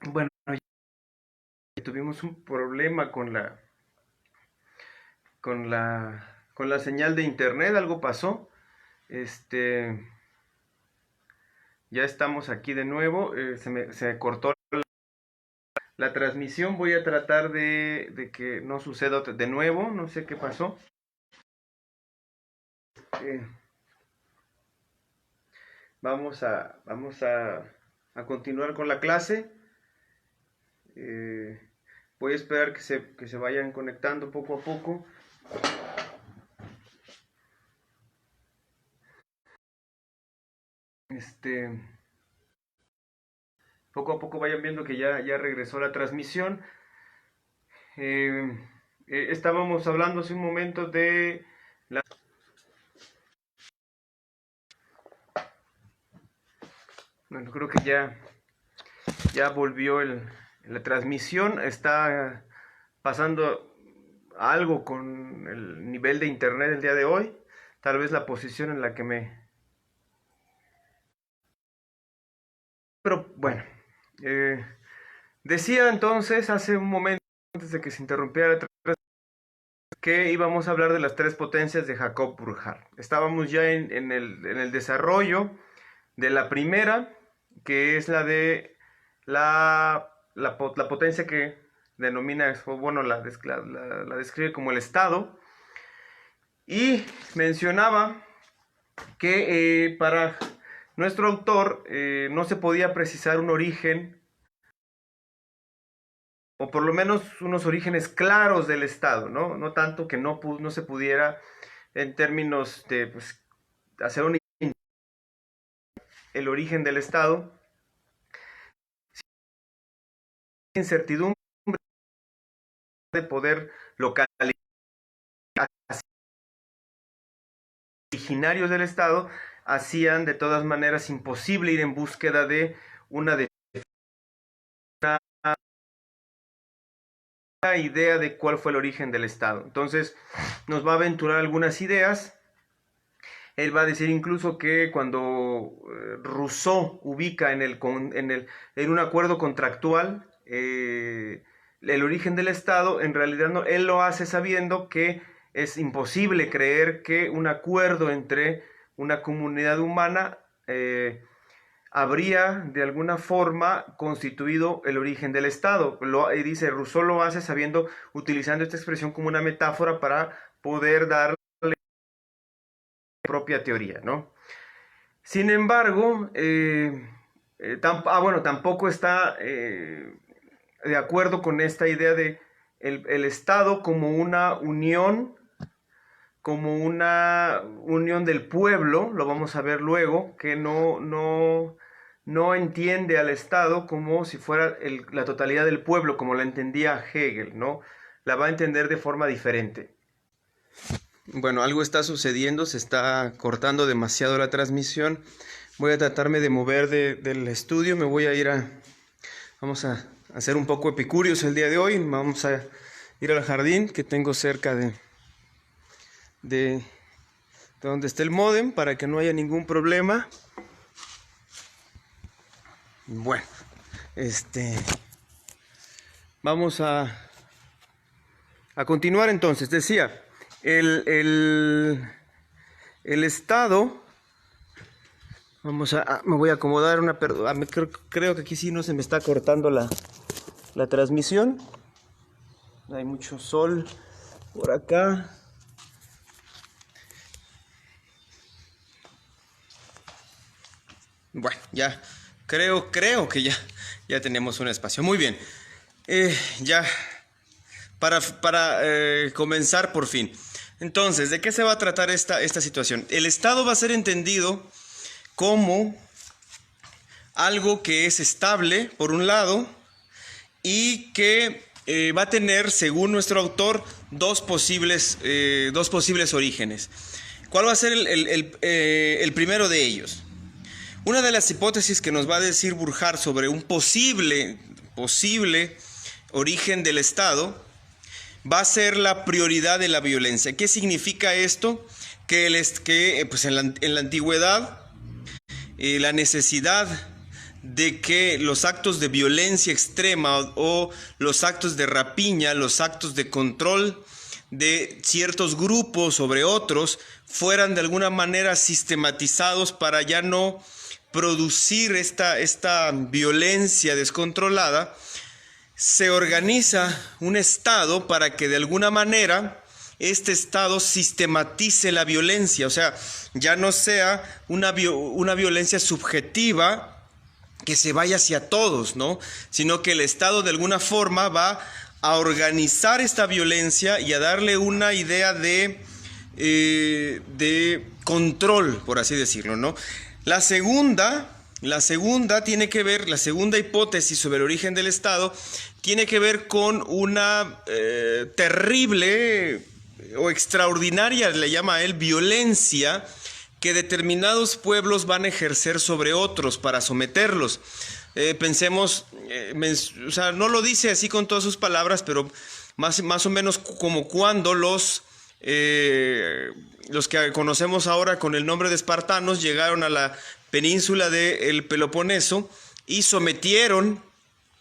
Bueno, tuvimos un problema con la señal de internet, algo pasó. Este, ya estamos aquí de nuevo. Se cortó la transmisión. Voy a tratar de que no suceda de nuevo. No sé qué pasó. Eh, vamos a continuar con la clase. Eh, Voy a esperar que se vayan conectando poco a poco. Este, Poco a poco vayan viendo que ya regresó la transmisión. Eh, Estábamos hablando hace un momento de la... Bueno, creo que ya volvió la transmisión. Está pasando algo con el nivel de internet el día de hoy. Tal vez la posición en la que me... Pero bueno, eh, decía entonces hace un momento, antes de que se interrumpiera la transmisión, que íbamos a hablar de las tres potencias de Jacob Burckhardt. Estábamos ya en el desarrollo de la primera, que es la de la potencia que denomina, bueno, la describe como el Estado, y mencionaba que para nuestro autor no se podía precisar un origen, o por lo menos unos orígenes claros del Estado, ¿no? No tanto que no se pudiera en términos de pues, hacer el origen del Estado, incertidumbre de poder localizar originarios del Estado, hacían de todas maneras imposible ir en búsqueda de una idea de cuál fue el origen del Estado. Entonces nos va a aventurar algunas ideas. Él va a decir incluso que cuando Rousseau ubica en un acuerdo contractual el origen del Estado, en realidad no, él lo hace sabiendo que es imposible creer que un acuerdo entre una comunidad humana habría de alguna forma constituido el origen del Estado. Dice, Rousseau lo hace sabiendo, utilizando esta expresión como una metáfora para poder darle propia teoría, ¿no? Sin embargo, bueno, tampoco está de acuerdo con esta idea de el Estado como una unión del pueblo, lo vamos a ver luego, que no entiende al Estado como si fuera la totalidad del pueblo, como la entendía Hegel, ¿no? La va a entender de forma diferente. Bueno, algo está sucediendo, se está cortando demasiado la transmisión. Voy a tratarme de mover del estudio, vamos a hacer un poco epicúreos el día de hoy. Vamos a ir al jardín que tengo cerca de donde está el módem para que no haya ningún problema. Bueno, vamos a continuar entonces. Decía, el Estado, me voy a acomodar creo que aquí sí no se me está cortando la transmisión. Hay mucho sol por acá. Bueno, ya creo que ya tenemos un espacio. Muy bien. Ya para comenzar por fin. Entonces, ¿de qué se va a tratar esta situación? El Estado va a ser entendido como algo que es estable, por un lado, y que va a tener, según nuestro autor, dos posibles orígenes. ¿Cuál va a ser el primero de ellos? Una de las hipótesis que nos va a decir Burckhardt sobre un posible origen del Estado va a ser la prioridad de la violencia. ¿Qué significa esto? Que pues en la antigüedad la necesidad de que los actos de violencia extrema o los actos de rapiña, los actos de control de ciertos grupos sobre otros fueran de alguna manera sistematizados para ya no producir esta violencia descontrolada. Se organiza un Estado para que de alguna manera este Estado sistematice la violencia, o sea, ya no sea una violencia subjetiva que se vaya hacia todos, ¿no? Sino que el Estado de alguna forma va a organizar esta violencia y a darle una idea de control, por así decirlo, ¿no? La segunda tiene que ver, la segunda hipótesis sobre el origen del Estado tiene que ver con una terrible o extraordinaria, le llama él, violencia que determinados pueblos van a ejercer sobre otros para someterlos. Pensemos, o sea, no lo dice así con todas sus palabras, pero más o menos como cuando los que conocemos ahora con el nombre de espartanos llegaron a la península del Peloponeso y sometieron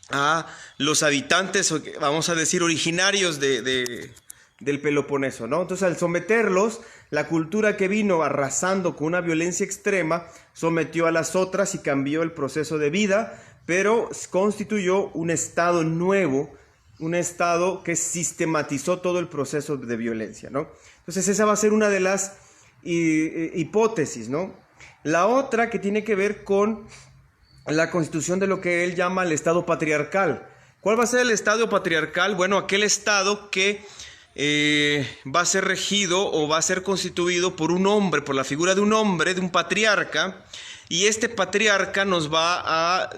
a los habitantes, vamos a decir, originarios del Peloponeso, ¿no? Entonces, al someterlos, la cultura que vino arrasando con una violencia extrema sometió a las otras y cambió el proceso de vida, pero constituyó un Estado nuevo, un Estado que sistematizó todo el proceso de violencia, ¿no? Entonces, esa va a ser una de las hipótesis, ¿no? La otra que tiene que ver con la constitución de lo que él llama el Estado patriarcal. ¿Cuál va a ser el Estado patriarcal? Bueno, aquel Estado que va a ser regido o va a ser constituido por un hombre, por la figura de un hombre, de un patriarca, y este patriarca nos va a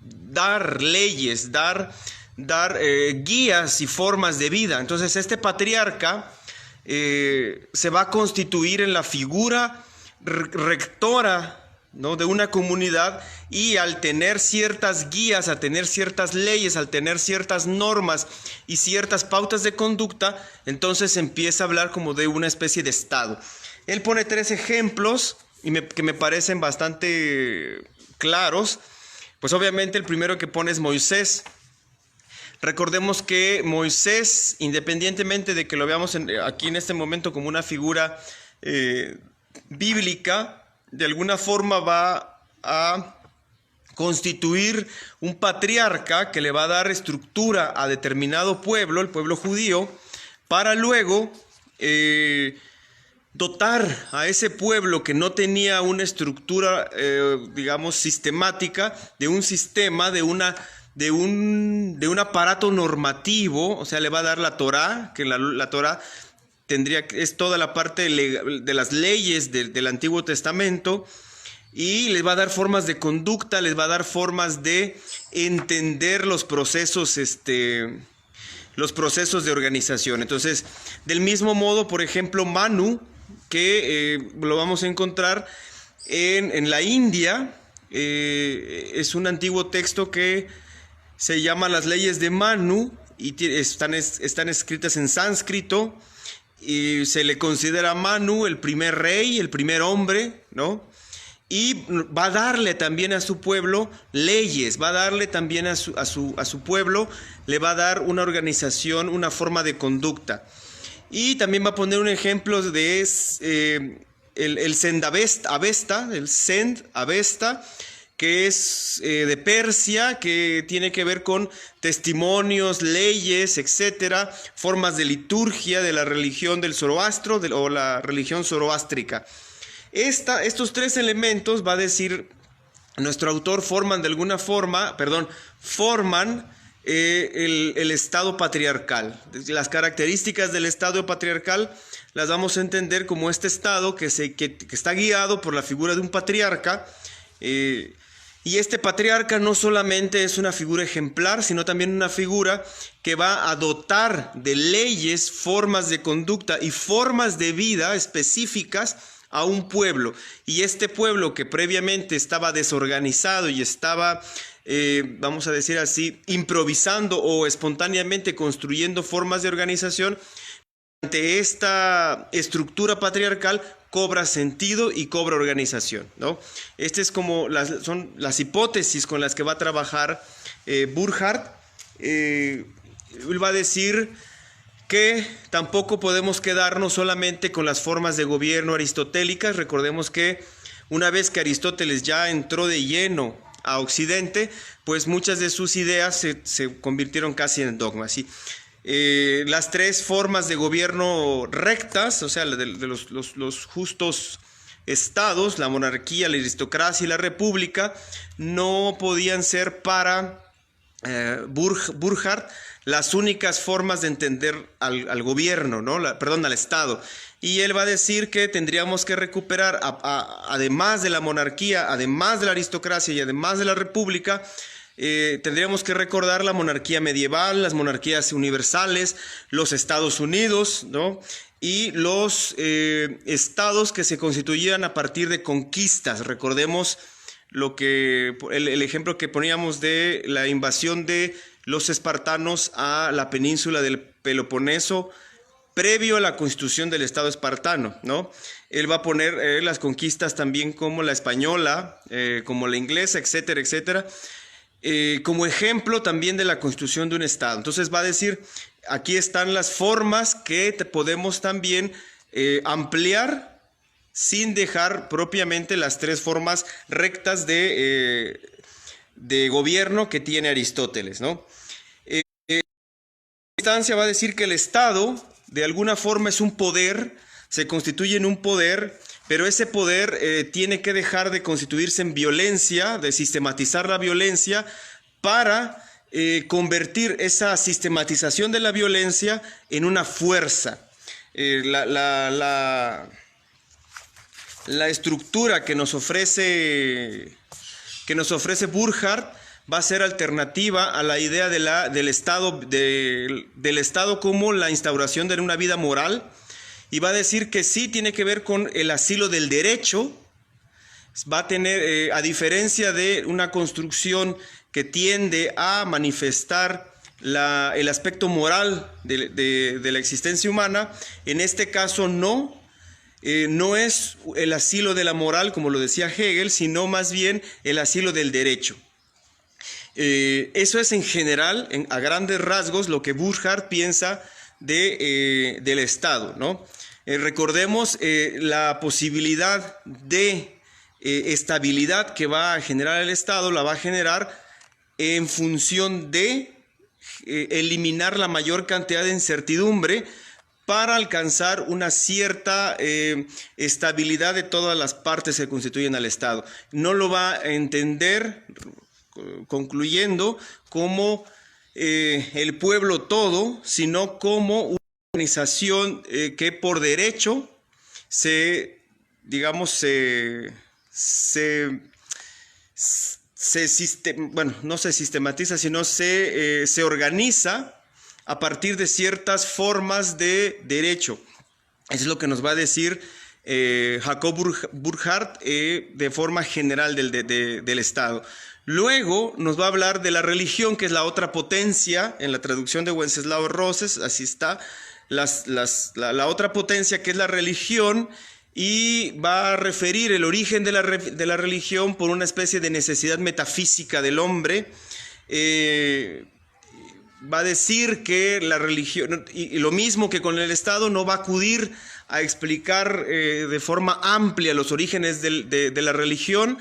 dar leyes, dar guías y formas de vida. Entonces este patriarca se va a constituir en la figura rectora, ¿no?, de una comunidad, y al tener ciertas guías, al tener ciertas leyes, al tener ciertas normas y ciertas pautas de conducta, entonces empieza a hablar como de una especie de Estado. Él pone 3 ejemplos que me parecen bastante claros. Pues obviamente el primero que pone es Moisés. Recordemos que Moisés, independientemente de que lo veamos aquí en este momento como una figura bíblica, de alguna forma va a constituir un patriarca que le va a dar estructura a determinado pueblo, el pueblo judío, para luego dotar a ese pueblo que no tenía una estructura, digamos, sistemática, de un sistema, de un aparato normativo. O sea, le va a dar la Torá, que la Torá es toda la parte de las leyes del Antiguo Testamento, y les va a dar formas de conducta, les va a dar formas de entender los procesos de organización. Entonces, del mismo modo, por ejemplo, Manu, que lo vamos a encontrar en la India, es un antiguo texto que se llama las leyes de Manu, y están escritas en sánscrito, y se le considera a Manu el primer rey, el primer hombre, ¿no? Y va a darle también a su pueblo leyes, va a darle también a su pueblo, le va a dar una organización, una forma de conducta. Y también va a poner un ejemplo de el Zend Avesta, que es de Persia, que tiene que ver con testimonios, leyes, etcétera, formas de liturgia de la religión del Zoroastro o la religión zoroástrica. Estos 3 elementos, va a decir nuestro autor, forman el Estado patriarcal. Las características del Estado patriarcal las vamos a entender como este Estado que está guiado por la figura de un patriarca, y este patriarca no solamente es una figura ejemplar, sino también una figura que va a dotar de leyes, formas de conducta y formas de vida específicas a un pueblo. Y este pueblo, que previamente estaba desorganizado y estaba, vamos a decir así, improvisando o espontáneamente construyendo formas de organización, ante esta estructura patriarcal cobra sentido y cobra organización, ¿no? Este es como son las hipótesis con las que va a trabajar Burckhardt. Él va a decir que tampoco podemos quedarnos solamente con las formas de gobierno aristotélicas. Recordemos que una vez que Aristóteles ya entró de lleno a Occidente, pues muchas de sus ideas se convirtieron casi en dogmas, ¿sí? Las tres formas de gobierno rectas, o sea, de los justos estados, la monarquía, la aristocracia y la república, no podían ser para Burckhardt las únicas formas de entender al gobierno, ¿no? Al Estado. Y él va a decir que tendríamos que recuperar, además de la monarquía, además de la aristocracia y además de la república, tendríamos que recordar la monarquía medieval, las monarquías universales, los Estados Unidos, ¿no? Y los estados que se constituían a partir de conquistas. Recordemos el ejemplo que poníamos de la invasión de los espartanos a la península del Peloponeso previo a la constitución del Estado espartano, ¿no? Él va a poner las conquistas también como la española, como la inglesa, etcétera, etcétera, como ejemplo también de la constitución de un Estado. Entonces va a decir, aquí están las formas que podemos también ampliar sin dejar propiamente las tres formas rectas de gobierno que tiene Aristóteles, ¿no? En instancia va a decir que el Estado de alguna forma es un poder, se constituye en un poder, pero ese poder tiene que dejar de constituirse en violencia, de sistematizar la violencia para convertir esa sistematización de la violencia en una fuerza. La estructura que nos ofrece Burckhardt va a ser alternativa a la idea del Estado como la instauración de una vida moral, y va a decir que sí tiene que ver con el asilo del derecho. Va a tener, a diferencia de una construcción que tiende a manifestar el aspecto moral de la existencia humana, en este caso no es el asilo de la moral, como lo decía Hegel, sino más bien el asilo del derecho. Eso es en general, a grandes rasgos, lo que Burckhardt piensa del Estado, ¿no? Recordemos la posibilidad de estabilidad que va a generar el Estado, la va a generar en función de eliminar la mayor cantidad de incertidumbre para alcanzar una cierta estabilidad de todas las partes que constituyen al Estado. No lo va a entender, concluyendo, como el pueblo todo, sino como una organización que por derecho no se sistematiza, sino se organiza a partir de ciertas formas de derecho. Eso es lo que nos va a decir Jacob Burckhardt de forma general del Estado. Luego nos va a hablar de la religión, que es la otra potencia, en la traducción de Wenceslao Roses, así está, la otra potencia, que es la religión, y va a referir el origen de la religión por una especie de necesidad metafísica del hombre. Va a decir que la religión, y lo mismo que con el Estado, no va a acudir a explicar de forma amplia los orígenes de la religión,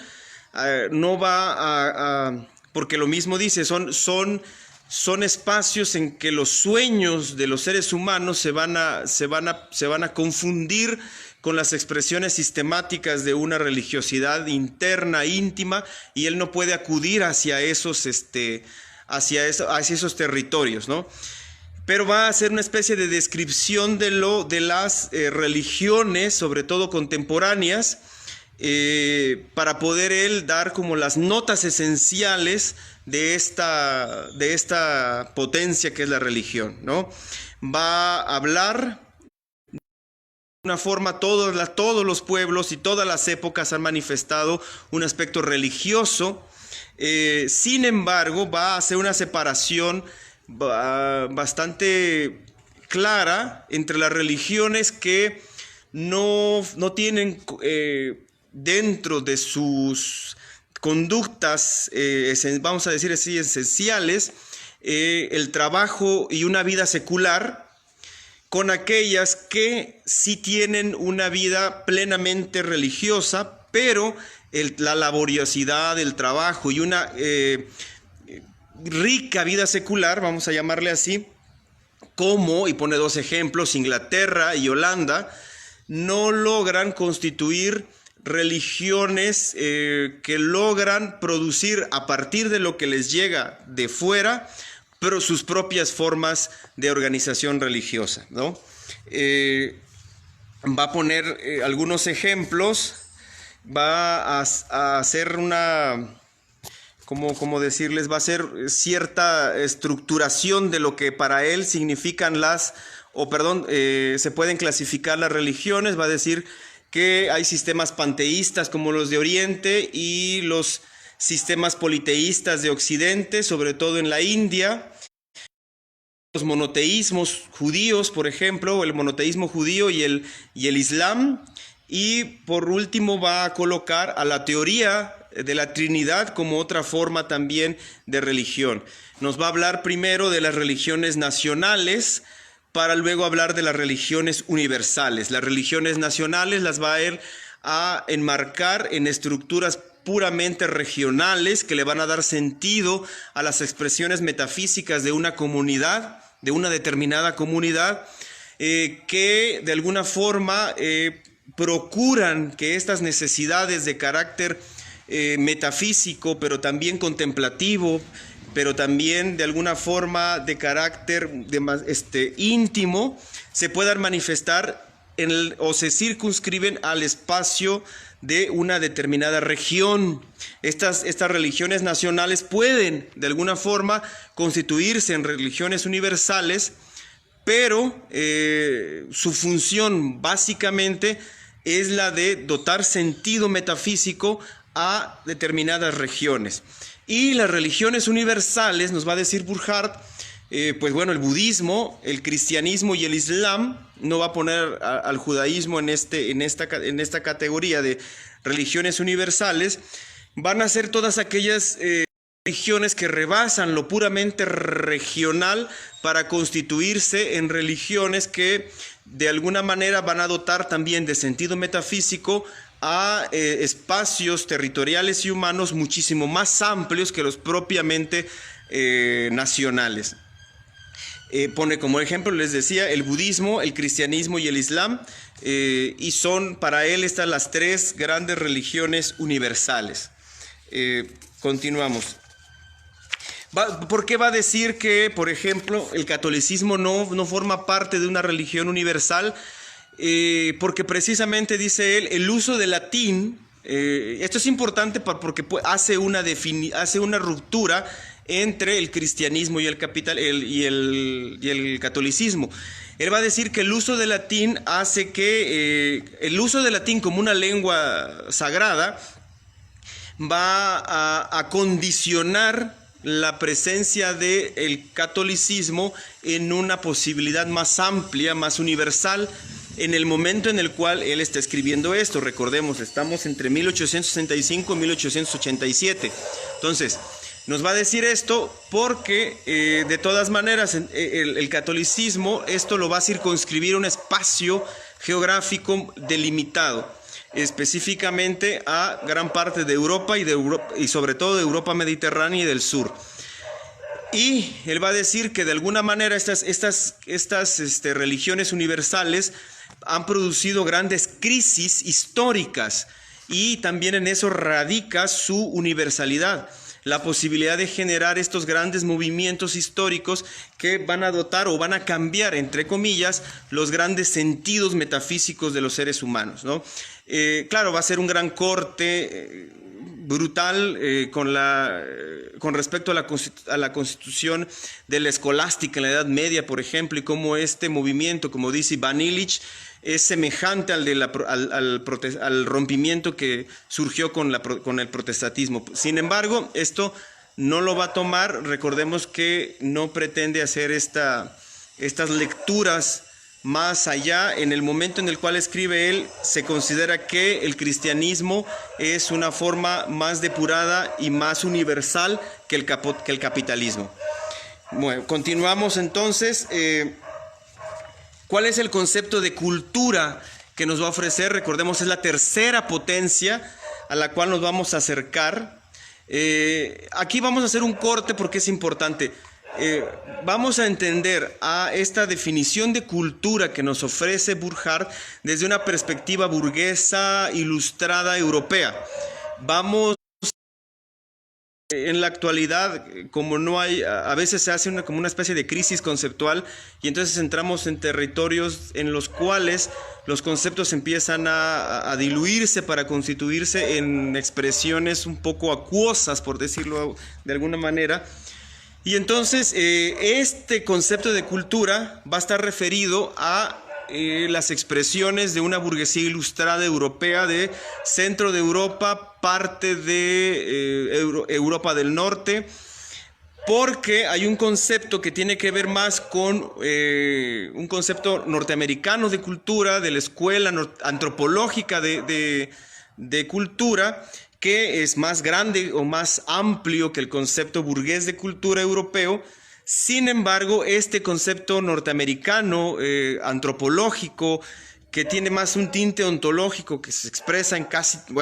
no va porque lo mismo dice, son espacios en que los sueños de los seres humanos se van a confundir con las expresiones sistemáticas de una religiosidad interna, íntima, y él no puede acudir hacia esos territorios, ¿no? Pero va a hacer una especie de descripción de las religiones, sobre todo contemporáneas, para poder él dar como las notas esenciales de esta potencia que es la religión, ¿no? Va a hablar de una forma, todos los pueblos y todas las épocas han manifestado un aspecto religioso. Sin embargo, va a hacer una separación bastante clara entre las religiones que no tienen dentro de sus conductas, vamos a decir así, esenciales, el trabajo y una vida secular, con aquellas que sí tienen una vida plenamente religiosa, pero la laboriosidad, el trabajo y una rica vida secular, vamos a llamarle así, como, y pone dos ejemplos, Inglaterra y Holanda, no logran constituir religiones que logran producir a partir de lo que les llega de fuera, pero sus propias formas de organización religiosa, ¿no? Va a poner algunos ejemplos, va a hacer una, ¿cómo decirles? Va a hacer cierta estructuración de lo que para él significan se pueden clasificar las religiones. Va a decir que hay sistemas panteístas como los de Oriente y los sistemas politeístas de Occidente, sobre todo en la India. Los monoteísmos judíos, por ejemplo, el monoteísmo judío y el Islam. Y por último va a colocar a la teoría de la Trinidad como otra forma también de religión. Nos va a hablar primero de las religiones nacionales, para luego hablar de las religiones universales. Las religiones nacionales las va a enmarcar en estructuras puramente regionales que le van a dar sentido a las expresiones metafísicas de una comunidad, de una determinada comunidad, que de alguna forma procuran que estas necesidades de carácter metafísico, pero también contemplativo, pero también de alguna forma de carácter íntimo, se puedan manifestar o se circunscriben al espacio de una determinada región. Estas religiones nacionales pueden de alguna forma constituirse en religiones universales, pero su función básicamente es la de dotar sentido metafísico a determinadas regiones. Y las religiones universales, nos va a decir Burkhardt, pues bueno, el budismo, el cristianismo y el islam, no va a poner al judaísmo en esta categoría de religiones universales, van a ser todas aquellas religiones que rebasan lo puramente regional para constituirse en religiones que de alguna manera van a dotar también de sentido metafísico a espacios territoriales y humanos muchísimo más amplios que los propiamente nacionales. Pone como ejemplo, les decía, el budismo, el cristianismo y el islam, y son para él estas las tres grandes religiones universales. Continuamos. ¿Por qué va a decir que, por ejemplo, el catolicismo no forma parte de una religión universal? Porque precisamente, dice él, el uso del latín, esto es importante porque hace una ruptura entre el cristianismo y el catolicismo. Él va a decir que el uso del latín hace que el uso del latín como una lengua sagrada va a condicionar la presencia del catolicismo en una posibilidad más amplia, más universal, en el momento en el cual él está escribiendo esto. Recordemos, estamos entre 1865 y 1887. Entonces, nos va a decir esto porque de todas maneras el catolicismo, esto lo va a circunscribir a un espacio geográfico delimitado, específicamente a gran parte de Europa y sobre todo de Europa mediterránea y del sur. Y él va a decir que de alguna manera estas religiones universales han producido grandes crisis históricas, y también en eso radica su universalidad, la posibilidad de generar estos grandes movimientos históricos que van a dotar o van a cambiar, entre comillas, los grandes sentidos metafísicos de los seres humanos, ¿no? Claro, va a ser un gran corte brutal con respecto a la constitución de la escolástica en la Edad Media, por ejemplo, y cómo este movimiento, como dice Van Illich, es semejante al rompimiento que surgió con el protestantismo. Sin embargo, esto no lo va a tomar. Recordemos que no pretende hacer estas lecturas más allá. En el momento en el cual escribe él, se considera que el cristianismo es una forma más depurada y más universal que el capitalismo. Bueno, continuamos entonces. ¿Cuál es el concepto de cultura que nos va a ofrecer? Recordemos, es la tercera potencia a la cual nos vamos a acercar. Aquí vamos a hacer un corte porque es importante. Vamos a entender a esta definición de cultura que nos ofrece Burckhardt desde una perspectiva burguesa, ilustrada, europea. En la actualidad, como no hay, a veces se hace como una especie de crisis conceptual y entonces entramos en territorios en los cuales los conceptos empiezan a diluirse para constituirse en expresiones un poco acuosas, por decirlo de alguna manera. Y entonces este concepto de cultura va a estar referido a las expresiones de una burguesía ilustrada europea de centro de Europa, parte de Europa del Norte, porque hay un concepto que tiene que ver más con un concepto norteamericano de cultura, de la escuela antropológica de cultura, que es más grande o más amplio que el concepto burgués de cultura europeo. Sin embargo, este concepto norteamericano, antropológico, que tiene más un tinte ontológico, que se expresa en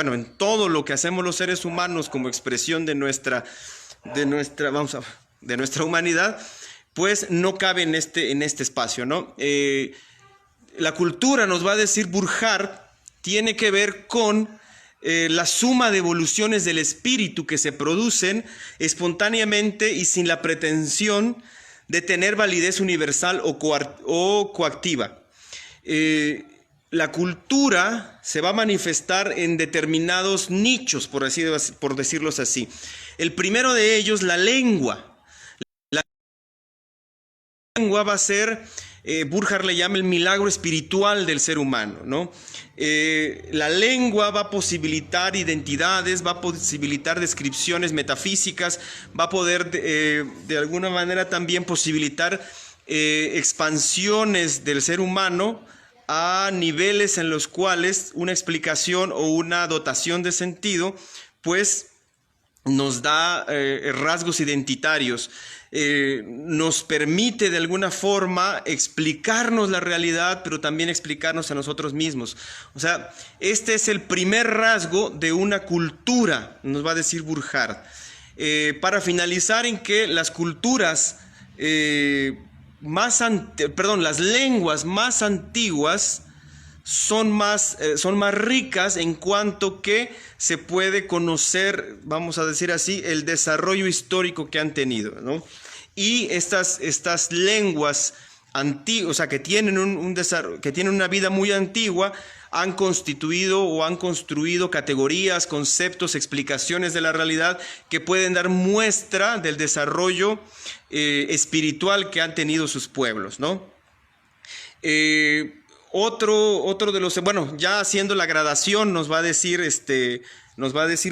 en todo lo que hacemos los seres humanos como expresión de nuestra humanidad, pues no cabe en este espacio, ¿no? La cultura, nos va a decir Burckhardt, tiene que ver con la suma de evoluciones del espíritu que se producen espontáneamente y sin la pretensión de tener validez universal o coactiva. La cultura se va a manifestar en determinados nichos, por decirlos así. El primero de ellos, la lengua. La lengua va a ser, Burckhardt le llama el milagro espiritual del ser humano, ¿no? La lengua va a posibilitar identidades, va a posibilitar descripciones metafísicas, va a poder de alguna manera también posibilitar expansiones del ser humano a niveles en los cuales una explicación o una dotación de sentido pues nos da rasgos identitarios. Nos permite de alguna forma explicarnos la realidad, pero también explicarnos a nosotros mismos. O sea, este es el primer rasgo de una cultura, nos va a decir Burckhardt. Para finalizar, en que las culturas las lenguas más antiguas son más ricas en cuanto que se puede conocer, vamos a decir así, el desarrollo histórico que han tenido, ¿no? Y estas lenguas antiguas, o sea, que tienen que tienen una vida muy antigua, han constituido o han construido categorías, conceptos, explicaciones de la realidad que pueden dar muestra del desarrollo espiritual que han tenido sus pueblos, ¿no? Otro de los, bueno, ya haciendo la gradación, nos va a decir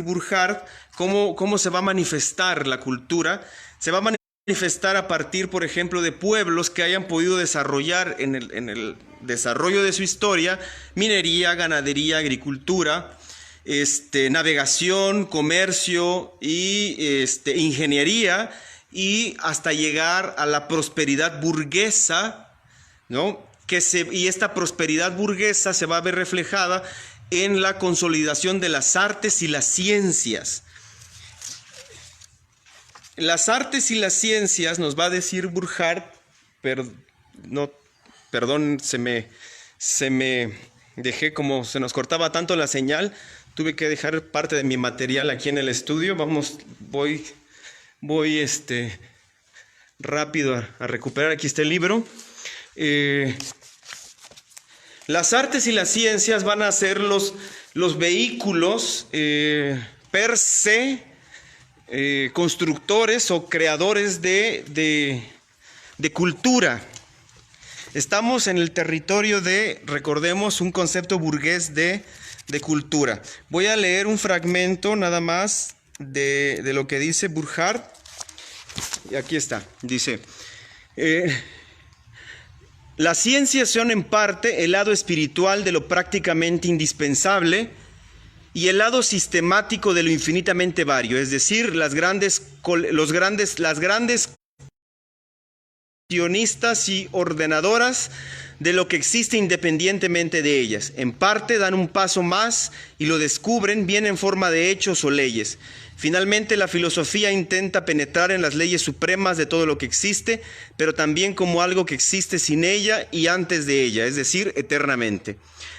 Burckhardt cómo se va a manifestar la cultura. Se va a manifestar a partir, por ejemplo, de pueblos que hayan podido desarrollar en el desarrollo de su historia minería, ganadería, agricultura, navegación, comercio y ingeniería, y hasta llegar a la prosperidad burguesa, ¿no? Y esta prosperidad burguesa se va a ver reflejada en la consolidación de las artes y las ciencias. Las artes y las ciencias, nos va a decir Burckhardt, perdón, se me dejé, como se nos cortaba tanto la señal, tuve que dejar parte de mi material aquí en el estudio. Voy rápido a recuperar. Aquí está el libro. Las artes y las ciencias van a ser los vehículos per se, constructores o creadores de cultura. Estamos en el territorio recordemos, un concepto burgués de cultura. Voy a leer un fragmento nada más de lo que dice Burckhardt. Y aquí está, dice: Las ciencias son en parte el lado espiritual de lo prácticamente indispensable y el lado sistemático de lo infinitamente vario, es decir, las grandes sionistas y ordenadoras de lo que existe independientemente de ellas. En parte dan un paso más y lo descubren bien en forma de hechos o leyes. Finalmente, la filosofía intenta penetrar en las leyes supremas de todo lo que existe, pero también como algo que existe sin ella y antes de ella, es decir, eternamente.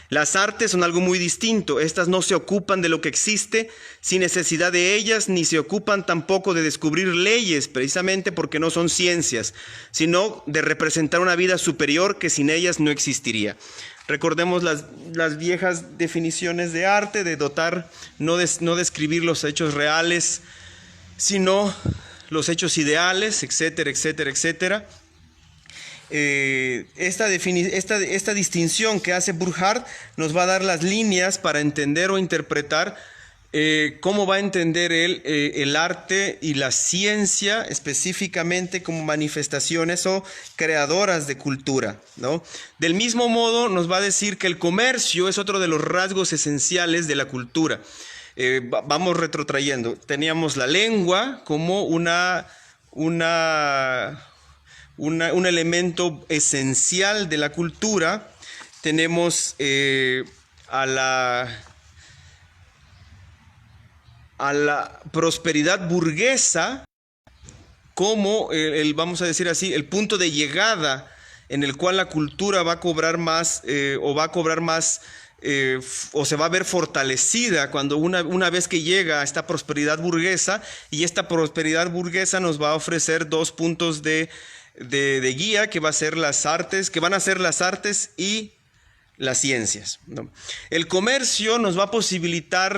Las artes son algo muy distinto. Estas no se ocupan de lo que existe sin necesidad de ellas, ni se ocupan tampoco de descubrir leyes, precisamente porque no son ciencias, sino de representar una vida superior que sin ellas no existiría. Recordemos las viejas definiciones de arte, de dotar, no describir los hechos reales, sino los hechos ideales, etcétera, etcétera, etcétera. Esta distinción que hace Burckhardt nos va a dar las líneas para entender o interpretar cómo va a entender él el arte y la ciencia específicamente como manifestaciones o creadoras de cultura, ¿no? Del mismo modo nos va a decir que el comercio es otro de los rasgos esenciales de la cultura. Vamos retrotrayendo. Teníamos la lengua como un elemento esencial de la cultura. Tenemos a la prosperidad burguesa como vamos a decir así, el punto de llegada en el cual la cultura va a cobrar más o se va a ver fortalecida cuando una vez que llega a esta prosperidad burguesa, y esta prosperidad burguesa nos va a ofrecer dos puntos de guía que van a ser las artes y las ciencias, ¿no? El comercio nos va a posibilitar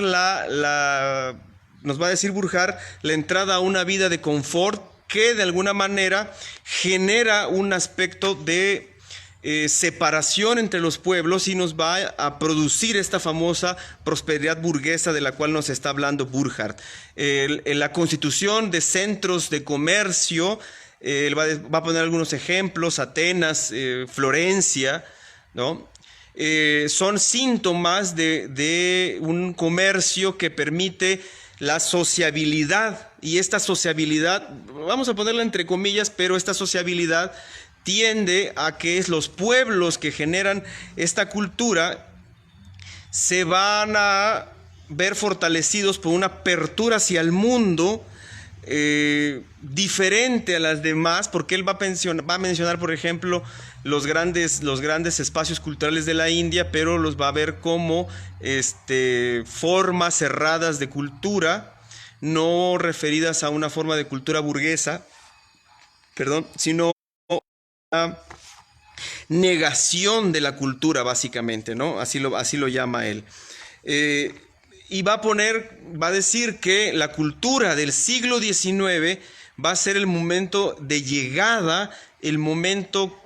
nos va a decir Burckhardt, la entrada a una vida de confort que de alguna manera genera un aspecto de separación entre los pueblos y nos va a producir esta famosa prosperidad burguesa de la cual nos está hablando Burckhardt. La constitución de centros de comercio, va a poner algunos ejemplos, Atenas, Florencia, ¿no? Son síntomas de un comercio que permite la sociabilidad, y esta sociabilidad, vamos a ponerla entre comillas, pero esta sociabilidad tiende a que los pueblos que generan esta cultura se van a ver fortalecidos por una apertura hacia el mundo diferente a las demás, porque él va a mencionar, por ejemplo, los grandes espacios culturales de la India, pero los va a ver como formas cerradas de cultura, no referidas a una forma de cultura burguesa, sino una negación de la cultura, básicamente, ¿no? Así lo llama él. Y va a decir que la cultura del siglo XIX va a ser el momento de llegada, el momento,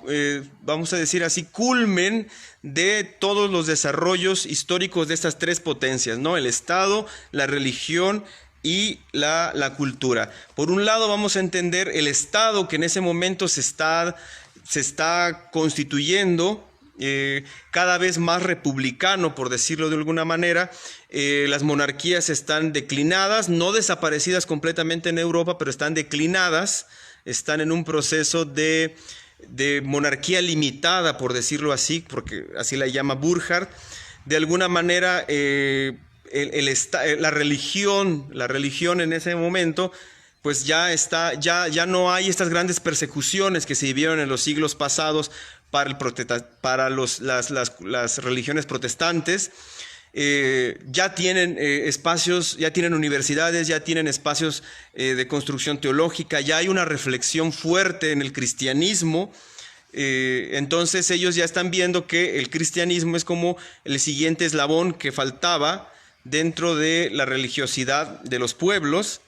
vamos a decir así, culmen de todos los desarrollos históricos de estas tres potencias, ¿no? El Estado, la religión y la cultura. Por un lado vamos a entender el Estado que en ese momento se está constituyendo, cada vez más republicano, por decirlo de alguna manera. Las monarquías están declinadas, no desaparecidas completamente en Europa, pero están declinadas, están en un proceso de monarquía limitada, por decirlo así, porque así la llama Burckhardt. De alguna manera la religión en ese momento pues ya no hay estas grandes persecuciones que se vivieron en los siglos pasados para las religiones protestantes. Ya tienen espacios, ya tienen universidades, ya tienen espacios de construcción teológica, ya hay una reflexión fuerte en el cristianismo. Entonces ellos ya están viendo que el cristianismo es como el siguiente eslabón que faltaba dentro de la religiosidad de los pueblos.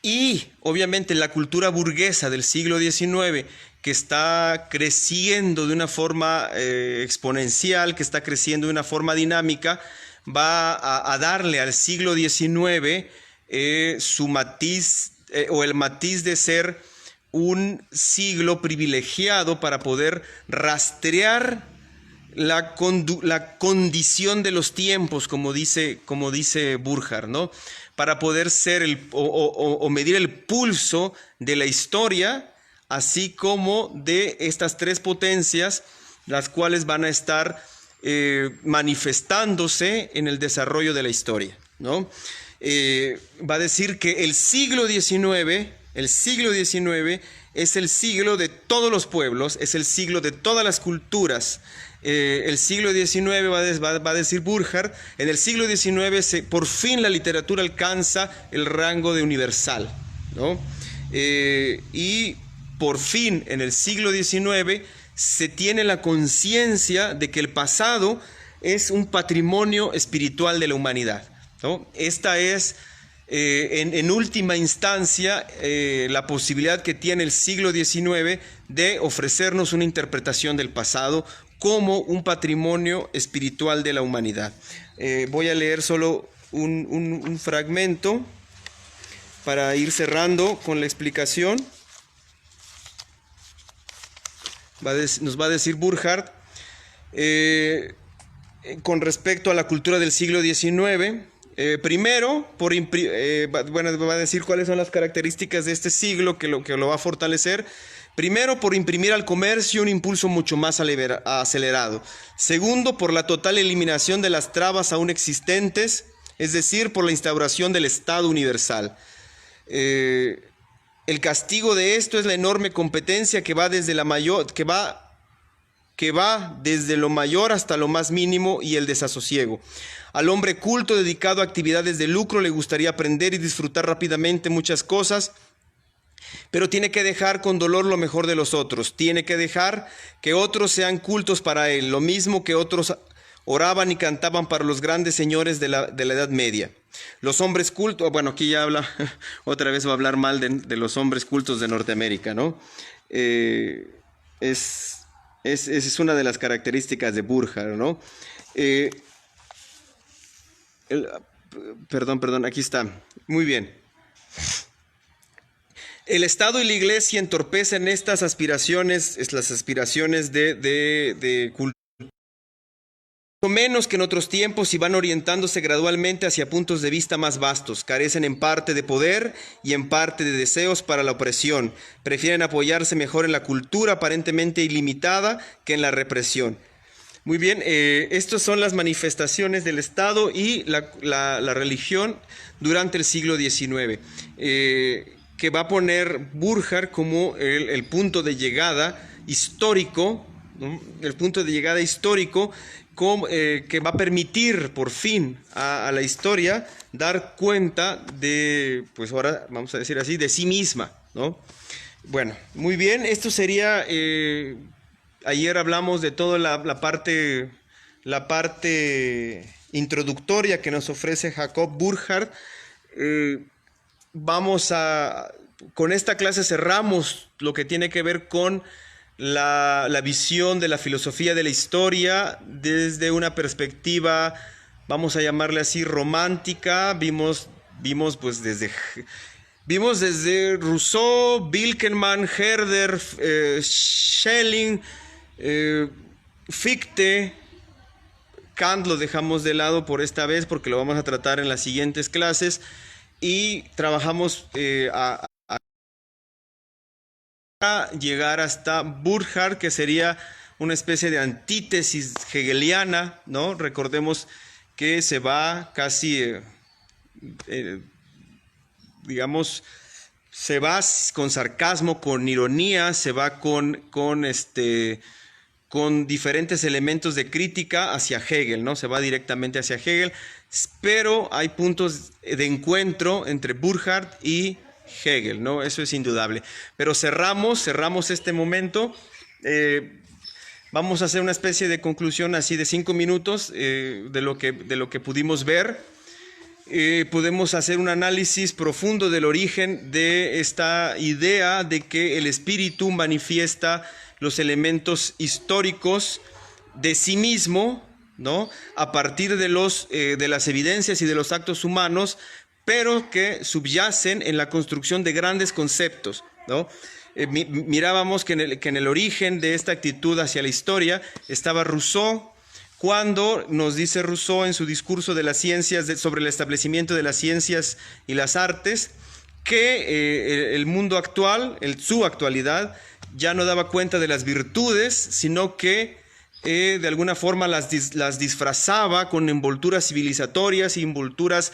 Y obviamente la cultura burguesa del siglo XIX, que está creciendo de una forma exponencial, que está creciendo de una forma dinámica, va a darle al siglo XIX su matiz o el matiz de ser un siglo privilegiado para poder rastrear la condición de los tiempos, como dice Burckhardt, ¿no? Para poder ser o medir el pulso de la historia, así como de estas tres potencias, las cuales van a estar manifestándose en el desarrollo de la historia, ¿no? Va a decir que el siglo XIX es el siglo de todos los pueblos, es el siglo de todas las culturas. El siglo XIX, va a decir Burckhardt, en el siglo XIX por fin la literatura alcanza el rango de universal, ¿no? Y por fin en el siglo XIX se tiene la conciencia de que el pasado es un patrimonio espiritual de la humanidad, ¿no? Esta es en última instancia la posibilidad que tiene el siglo XIX de ofrecernos una interpretación del pasado como un patrimonio espiritual de la humanidad. Voy a leer solo un fragmento para ir cerrando con la explicación. Nos va a decir Burckhardt con respecto a la cultura del siglo XIX. Primero, va a decir cuáles son las características de este siglo que lo va a fortalecer. Primero, por imprimir al comercio un impulso mucho más acelerado. Segundo, por la total eliminación de las trabas aún existentes, es decir, por la instauración del Estado universal. El castigo de esto es la enorme competencia que va desde desde lo mayor hasta lo más mínimo y el desasosiego. Al hombre culto dedicado a actividades de lucro le gustaría aprender y disfrutar rápidamente muchas cosas, pero tiene que dejar con dolor lo mejor de los otros. Tiene que dejar que otros sean cultos para él, lo mismo que otros oraban y cantaban para los grandes señores de la Edad Media. Los hombres cultos, bueno, aquí ya habla, otra vez va a hablar mal de los hombres cultos de Norteamérica, ¿no? Es una de las características de Burckhardt, ¿no? Perdón, aquí está. Muy bien. El Estado y la Iglesia entorpecen estas aspiraciones, las aspiraciones de cultura, menos que en otros tiempos, y van orientándose gradualmente hacia puntos de vista más vastos. Carecen en parte de poder y en parte de deseos para la opresión. Prefieren apoyarse mejor en la cultura aparentemente ilimitada que en la represión. Muy bien, estas son las manifestaciones del Estado y la religión durante el siglo XIX, que va a poner Burckhardt como el punto de llegada histórico, ¿no? El punto de llegada histórico que va a permitir por fin a la historia dar cuenta de, pues ahora vamos a decir así, de sí misma, ¿no? Bueno, muy bien, esto sería, ayer hablamos de toda la parte introductoria que nos ofrece Jacob Burckhardt. Con esta clase cerramos lo que tiene que ver con la visión de la filosofía de la historia desde una perspectiva, vamos a llamarle así, romántica. Vimos desde Rousseau, Winckelmann, Herder, Schelling, Fichte. Kant lo dejamos de lado por esta vez porque lo vamos a tratar en las siguientes clases, y trabajamos a llegar hasta Burckhardt, que sería una especie de antítesis hegeliana, ¿no? Recordemos que se va casi, se va con sarcasmo, con ironía, se va con diferentes elementos de crítica hacia Hegel, ¿no? Se va directamente hacia Hegel, pero hay puntos de encuentro entre Burckhardt y Hegel, ¿no? Eso es indudable. Pero cerramos este momento. Vamos a hacer una especie de conclusión así de 5 minutos de lo que pudimos ver. Podemos hacer un análisis profundo del origen de esta idea de que el espíritu manifiesta los elementos históricos de sí mismo, ¿no? A partir de las evidencias y de los actos humanos, pero que subyacen en la construcción de grandes conceptos, ¿no? Mirábamos que en el origen de esta actitud hacia la historia estaba Rousseau, cuando nos dice Rousseau en su discurso de las ciencias, sobre el establecimiento de las ciencias y las artes, que el mundo actual, su actualidad, ya no daba cuenta de las virtudes, sino que de alguna forma las disfrazaba con envolturas civilizatorias y envolturas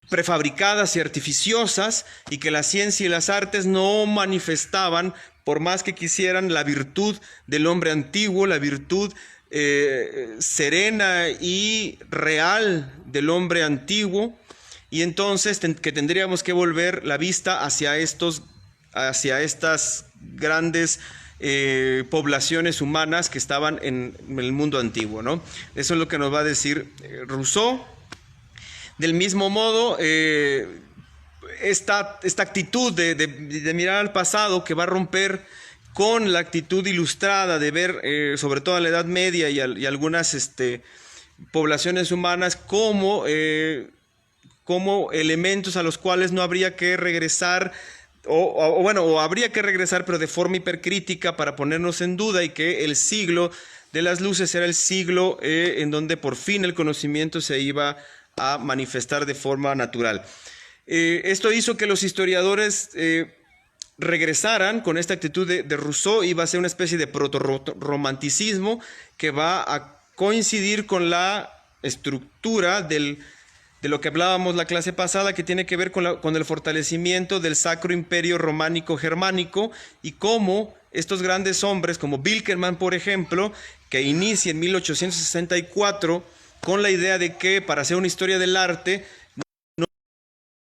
prefabricadas y artificiosas, y que la ciencia y las artes no manifestaban, por más que quisieran, la virtud del hombre antiguo, la virtud serena y real del hombre antiguo, y entonces que tendríamos que volver la vista hacia estas grandes poblaciones humanas que estaban en el mundo antiguo, ¿no? Eso es lo que nos va a decir Rousseau. Del mismo modo, esta actitud de mirar al pasado, que va a romper con la actitud ilustrada de ver, sobre todo en la Edad Media y algunas poblaciones humanas, como elementos a los cuales no habría que regresar, o habría que regresar, pero de forma hipercrítica, para ponernos en duda, y que el siglo de las luces era el siglo en donde por fin el conocimiento se iba a manifestar de forma natural. Esto hizo que los historiadores regresaran con esta actitud de Rousseau. Iba a ser una especie de proto-romanticismo que va a coincidir con la estructura de lo que hablábamos la clase pasada, que tiene que ver con el fortalecimiento del Sacro Imperio Románico Germánico, y cómo estos grandes hombres, como Wilkenmann, por ejemplo, que inicia en 1864 con la idea de que para hacer una historia del arte no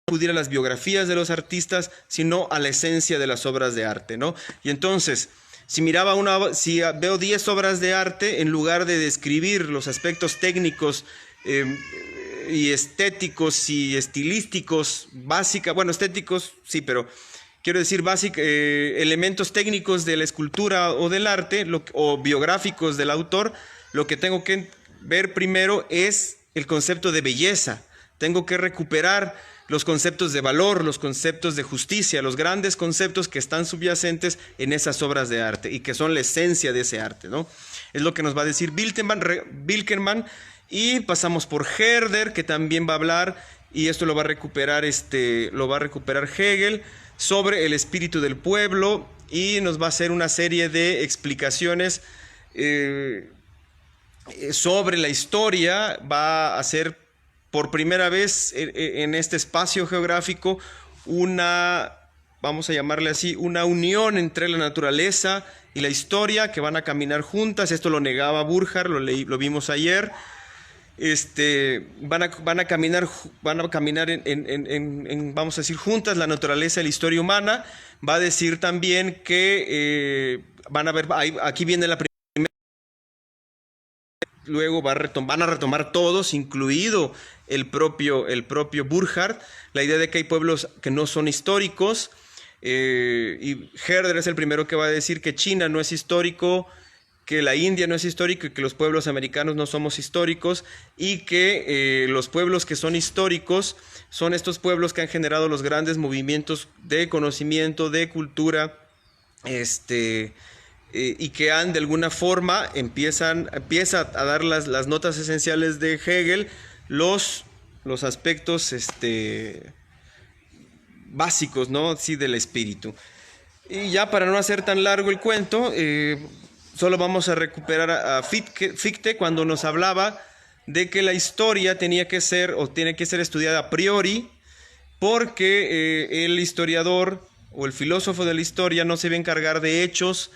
acudir a las biografías de los artistas, sino a la esencia de las obras de arte, ¿no? Y entonces, si veo 10 obras de arte, en lugar de describir los aspectos técnicos y estéticos y estilísticos, estéticos sí, pero quiero decir elementos técnicos de la escultura o del arte, o biográficos del autor, lo que tengo que ver primero es el concepto de belleza. Tengo que recuperar los conceptos de valor, los conceptos de justicia, los grandes conceptos que están subyacentes en esas obras de arte y que son la esencia de ese arte, ¿no? Es lo que nos va a decir Wilkenmann, y pasamos por Herder, que también va a hablar, y esto lo va a recuperar Hegel, sobre el espíritu del pueblo, y nos va a hacer una serie de explicaciones sobre la historia. Va a hacer por primera vez en este espacio geográfico vamos a llamarle así, una unión entre la naturaleza y la historia, que van a caminar juntas. Esto lo negaba Burckhardt, lo vimos ayer. Van a caminar vamos a decir, juntas la naturaleza y la historia humana. Va a decir también que aquí viene la primera. Luego van a retomar todos, incluido el propio Burckhardt, la idea de que hay pueblos que no son históricos, y Herder es el primero que va a decir que China no es histórico, que la India no es histórico, y que los pueblos americanos no somos históricos, y que los pueblos que son históricos son estos pueblos que han generado los grandes movimientos de conocimiento, de cultura, y que de alguna forma empieza a dar las notas esenciales de Hegel, los aspectos básicos, ¿no? Sí, del espíritu. Y ya, para no hacer tan largo el cuento, solo vamos a recuperar a Fichte, cuando nos hablaba de que la historia tiene que ser estudiada a priori, porque el historiador o el filósofo de la historia no se va a encargar de hechos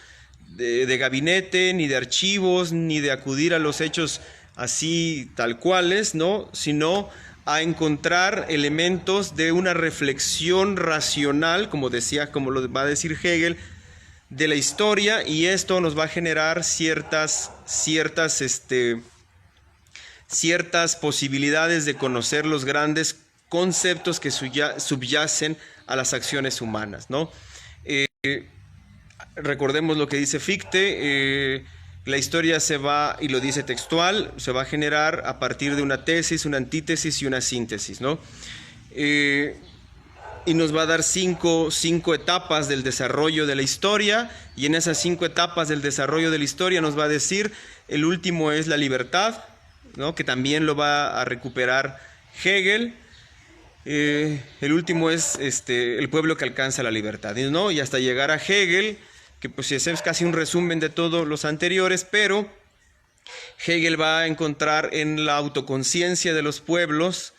de gabinete, ni de archivos, ni de acudir a los hechos así tal cuales, ¿no? Sino a encontrar elementos de una reflexión racional, como lo va a decir Hegel, de la historia, y esto nos va a generar ciertas posibilidades de conocer los grandes conceptos que subyacen a las acciones humanas, ¿no? Recordemos lo que dice Fichte, la historia y lo dice textual, se va a generar a partir de una tesis, una antítesis y una síntesis, ¿no? y nos va a dar cinco etapas del desarrollo de la historia, y en esas 5 etapas del desarrollo de la historia nos va a decir, el último es la libertad, ¿no? Que también lo va a recuperar Hegel. El último es el pueblo que alcanza la libertad, ¿no? Y hasta llegar a Hegel, que pues es casi un resumen de todos los anteriores, pero Hegel va a encontrar en la autoconciencia de los pueblos,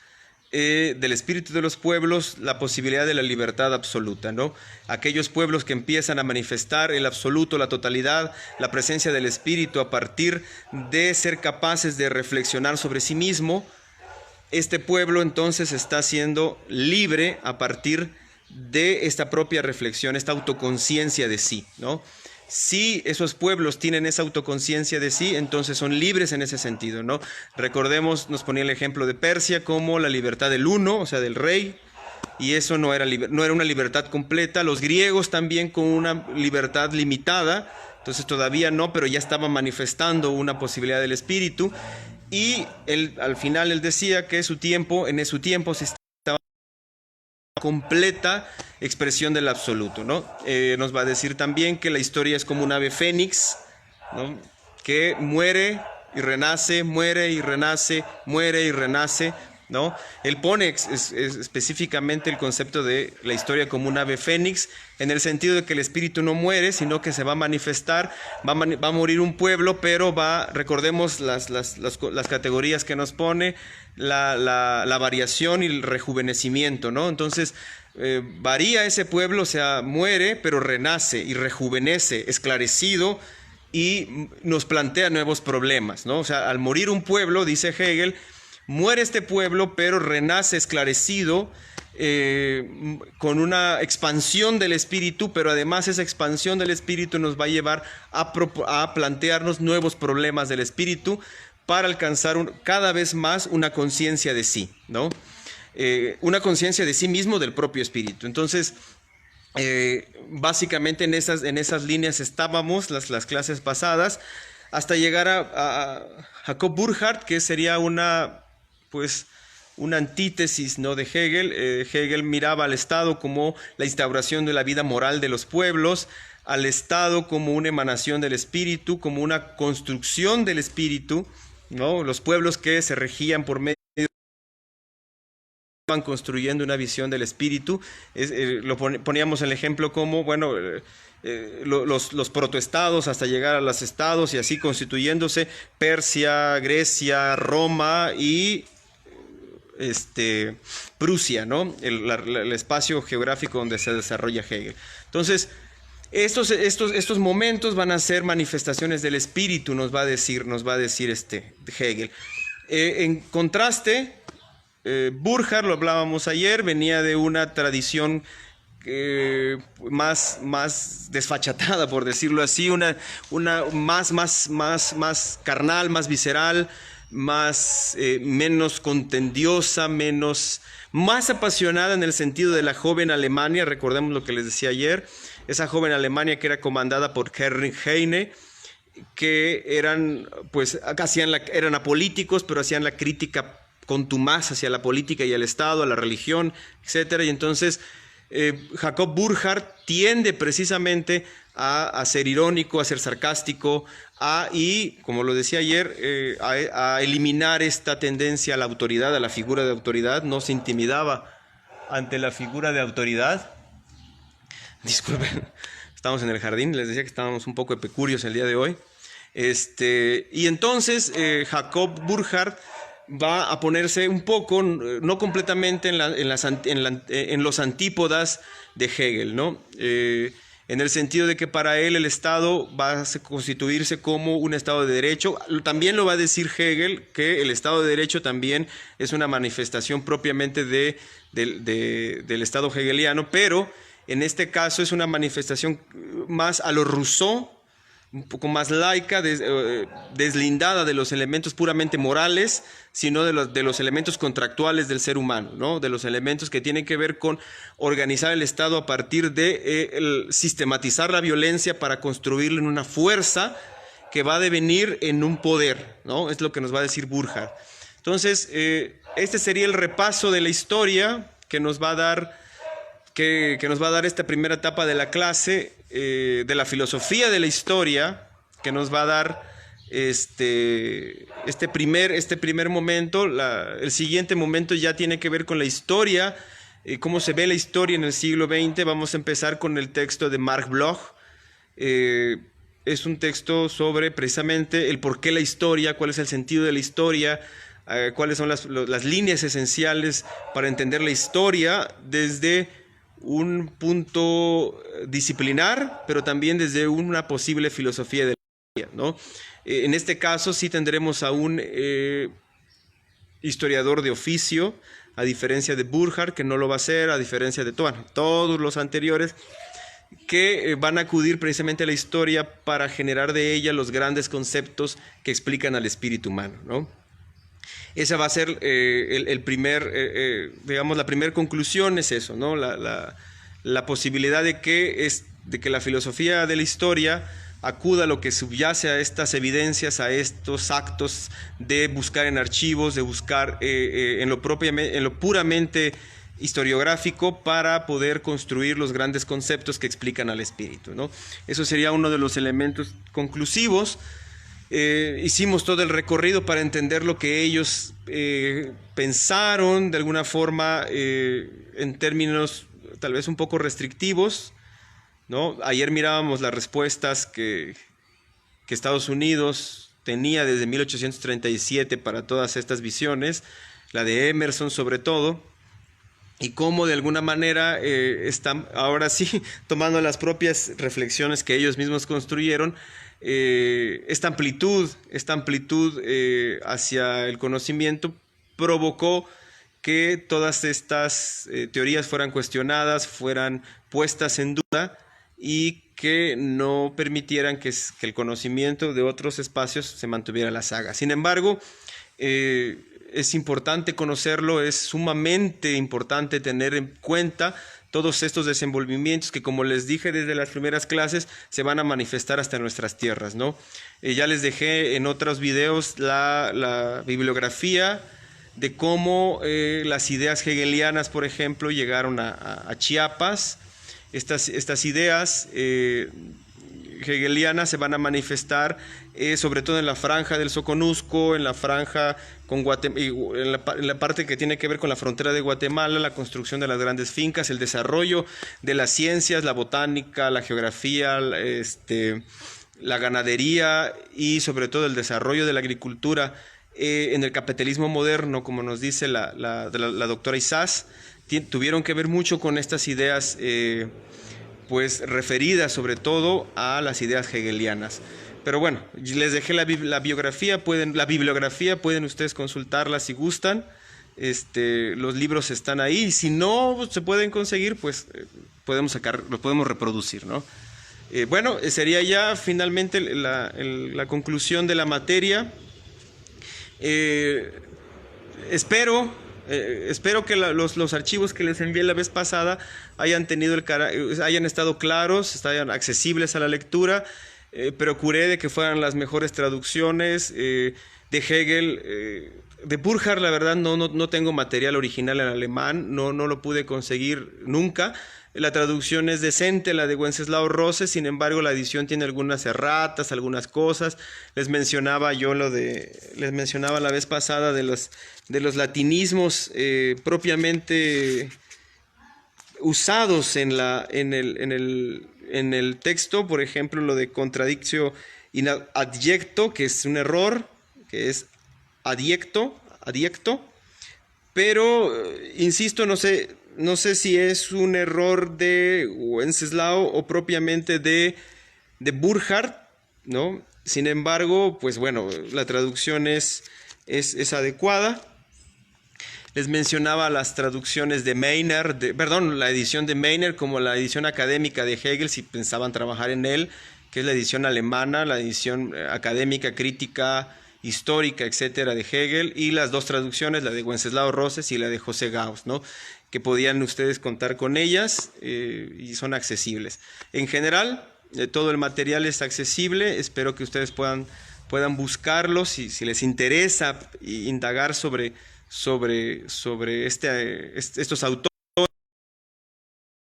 del espíritu de los pueblos, la posibilidad de la libertad absoluta, ¿no? Aquellos pueblos que empiezan a manifestar el absoluto, la totalidad, la presencia del espíritu a partir de ser capaces de reflexionar sobre sí mismo, este pueblo entonces está siendo libre a partir de esta propia reflexión, esta autoconciencia de sí, ¿no? Si esos pueblos tienen esa autoconciencia de sí, entonces son libres en ese sentido, ¿no? Recordemos, nos ponía el ejemplo de Persia como la libertad del uno, o sea, del rey, y eso no era una libertad completa. Los griegos también con una libertad limitada, entonces todavía no, pero ya estaban manifestando una posibilidad del espíritu, y al final él decía que en su tiempo se estaba completa expresión del absoluto, ¿no? Nos va a decir también que la historia es como un ave fénix, ¿no? Que muere y renace, muere y renace, muere y renace, ¿no? Él pone específicamente el concepto de la historia como un ave fénix, en el sentido de que el espíritu no muere, sino que se va a manifestar, va a morir un pueblo, pero recordemos las categorías que nos pone, la variación y el rejuvenecimiento, ¿no? Entonces, varía ese pueblo, o sea, muere, pero renace y rejuvenece, esclarecido, y nos plantea nuevos problemas, ¿no? O sea, al morir un pueblo, dice Hegel, muere este pueblo, pero renace esclarecido, con una expansión del espíritu, pero además esa expansión del espíritu nos va a llevar a plantearnos nuevos problemas del espíritu para alcanzar cada vez más una conciencia de sí, ¿no? Una conciencia de sí mismo, del propio espíritu. Entonces, básicamente en esas líneas estábamos las clases pasadas, hasta llegar a Jacob Burckhardt, que sería una antítesis, ¿no?, de Hegel. Hegel miraba al Estado como la instauración de la vida moral de los pueblos, al Estado como una emanación del espíritu, como una construcción del espíritu, ¿no? Los pueblos que se regían por medio van construyendo una visión del espíritu. Poníamos el ejemplo como, bueno, los protoestados hasta llegar a los estados y así constituyéndose Persia, Grecia, Roma y Prusia, ¿no? El espacio geográfico donde se desarrolla Hegel. Entonces, estos momentos van a ser manifestaciones del espíritu, nos va a decir Hegel. En contraste, Burckhardt, lo hablábamos ayer, venía de una tradición más desfachatada, por decirlo así, una más carnal, más visceral, menos contendiosa, más apasionada en el sentido de la joven Alemania. Recordemos lo que les decía ayer, esa joven Alemania que era comandada por Heinrich Heine, que eran apolíticos, pero hacían la crítica contumaz hacia la política y al Estado, a la religión, etc. Y entonces Jacob Burckhardt tiende precisamente a ser irónico, a ser sarcástico, y, como lo decía ayer, a eliminar esta tendencia a la autoridad, a la figura de autoridad. No se intimidaba ante la figura de autoridad. Disculpen, estamos en el jardín, les decía que estábamos un poco epicúreos el día de hoy. Y entonces Jacob Burckhardt va a ponerse un poco, no completamente en los antípodas de Hegel, ¿no? En el sentido de que para él el Estado va a constituirse como un Estado de Derecho. También lo va a decir Hegel, que el Estado de Derecho también es una manifestación propiamente del Estado hegeliano, pero en este caso es una manifestación más a lo Rousseau, un poco más laica, deslindada de los elementos puramente morales, sino de los elementos contractuales del ser humano, ¿no? De los elementos que tienen que ver con organizar el Estado a partir de sistematizar la violencia para construirlo en una fuerza que va a devenir en un poder, ¿no? Es lo que nos va a decir Burckhardt. Entonces, este sería el repaso de la historia que nos va a dar que nos va a dar esta primera etapa de la clase, de la filosofía de la historia, que nos va a dar este primer momento. El siguiente momento ya tiene que ver con la historia, cómo se ve la historia en el siglo XX. Vamos a empezar con el texto de Marc Bloch. Es un texto sobre precisamente el por qué la historia, cuál es el sentido de la historia, cuáles son las líneas esenciales para entender la historia desde un punto disciplinar, pero también desde una posible filosofía de la historia, ¿no? En este caso sí tendremos a un historiador de oficio, a diferencia de Burckhardt, que no lo va a hacer, a diferencia de todos los anteriores, que van a acudir precisamente a la historia para generar de ella los grandes conceptos que explican al espíritu humano, ¿no? Esa va a ser digamos, la primera conclusión es eso, ¿no? La posibilidad de que la filosofía de la historia acuda a lo que subyace a estas evidencias, a estos actos de buscar en archivos, de buscar en lo puramente historiográfico para poder construir los grandes conceptos que explican al espíritu, ¿no? Eso sería uno de los elementos conclusivos. Hicimos todo el recorrido para entender lo que ellos pensaron de alguna forma en términos tal vez un poco restrictivos, ¿no? Ayer mirábamos las respuestas que Estados Unidos tenía desde 1837 para todas estas visiones, la de Emerson sobre todo, y cómo de alguna manera están ahora sí tomando las propias reflexiones que ellos mismos construyeron. Esta amplitud hacia el conocimiento provocó que todas estas teorías fueran cuestionadas, fueran puestas en duda y que no permitieran que el conocimiento de otros espacios se mantuviera a la saga. Sin embargo, es importante conocerlo, es sumamente importante tener en cuenta todos estos desenvolvimientos que, como les dije desde las primeras clases, se van a manifestar hasta nuestras tierras, ¿no? Ya les dejé en otros videos la bibliografía de cómo las ideas hegelianas, por ejemplo, llegaron a Chiapas. Estas ideas hegelianas se van a manifestar sobre todo en la franja del Soconusco, en la franja con en la parte que tiene que ver con la frontera de Guatemala, la construcción de las grandes fincas, el desarrollo de las ciencias, la botánica, la geografía, la ganadería y sobre todo el desarrollo de la agricultura en el capitalismo moderno, como nos dice la doctora Isás, tuvieron que ver mucho con estas ideas pues referidas sobre todo a las ideas hegelianas. Pero bueno, les dejé la bibliografía, pueden ustedes consultarla si gustan. Los libros están ahí, y si no se pueden conseguir, pues los podemos reproducir, ¿no? Bueno, sería ya finalmente la conclusión de la materia. Espero que los archivos que les envié la vez pasada hayan estado claros, estén accesibles a la lectura. Procuré de que fueran las mejores traducciones de Hegel. De Burckhardt, la verdad, no tengo material original en alemán, no lo pude conseguir nunca. La traducción es decente, la de Wenceslao Roses, sin embargo la edición tiene algunas erratas, algunas cosas. Les mencionaba la vez pasada de los latinismos propiamente usados en el texto, por ejemplo lo de contradictio in adjecto, que es un error, que es adiecto, pero insisto, no sé si es un error de Wenceslao o propiamente de Burckhardt, ¿no? Sin embargo, pues bueno, la traducción es adecuada. Les mencionaba las traducciones de Maynard, la edición de Maynard como la edición académica de Hegel, si pensaban trabajar en él, que es la edición alemana, la edición académica, crítica, histórica, etcétera, de Hegel, y las dos traducciones, la de Wenceslao Roses y la de José Gauss, ¿no? Que podían ustedes contar con ellas y son accesibles. En general, todo el material es accesible, espero que ustedes puedan buscarlo si les interesa indagar sobre estos autores.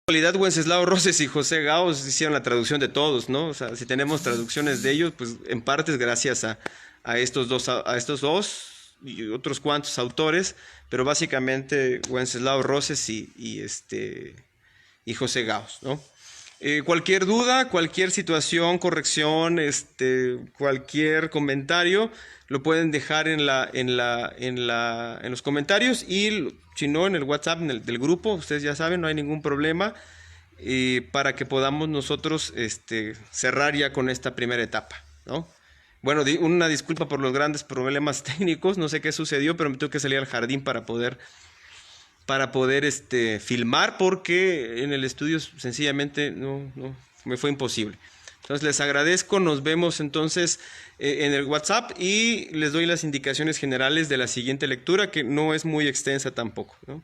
En realidad, Wenceslao Roses y José Gaos hicieron la traducción de todos, ¿no? O sea, si tenemos traducciones de ellos, pues en parte es gracias a estos dos y otros cuantos autores, pero básicamente Wenceslao Roses y José Gaos, ¿no? Cualquier duda, cualquier situación, corrección, cualquier comentario, lo pueden dejar en los comentarios y si no en el WhatsApp del grupo, ustedes ya saben, no hay ningún problema, para que podamos nosotros cerrar ya con esta primera etapa, ¿no? Bueno, una disculpa por los grandes problemas técnicos, no sé qué sucedió, pero me tuve que salir al jardín para poder filmar, porque en el estudio sencillamente no me fue imposible. Entonces les agradezco, nos vemos entonces en el WhatsApp y les doy las indicaciones generales de la siguiente lectura, que no es muy extensa tampoco, ¿no?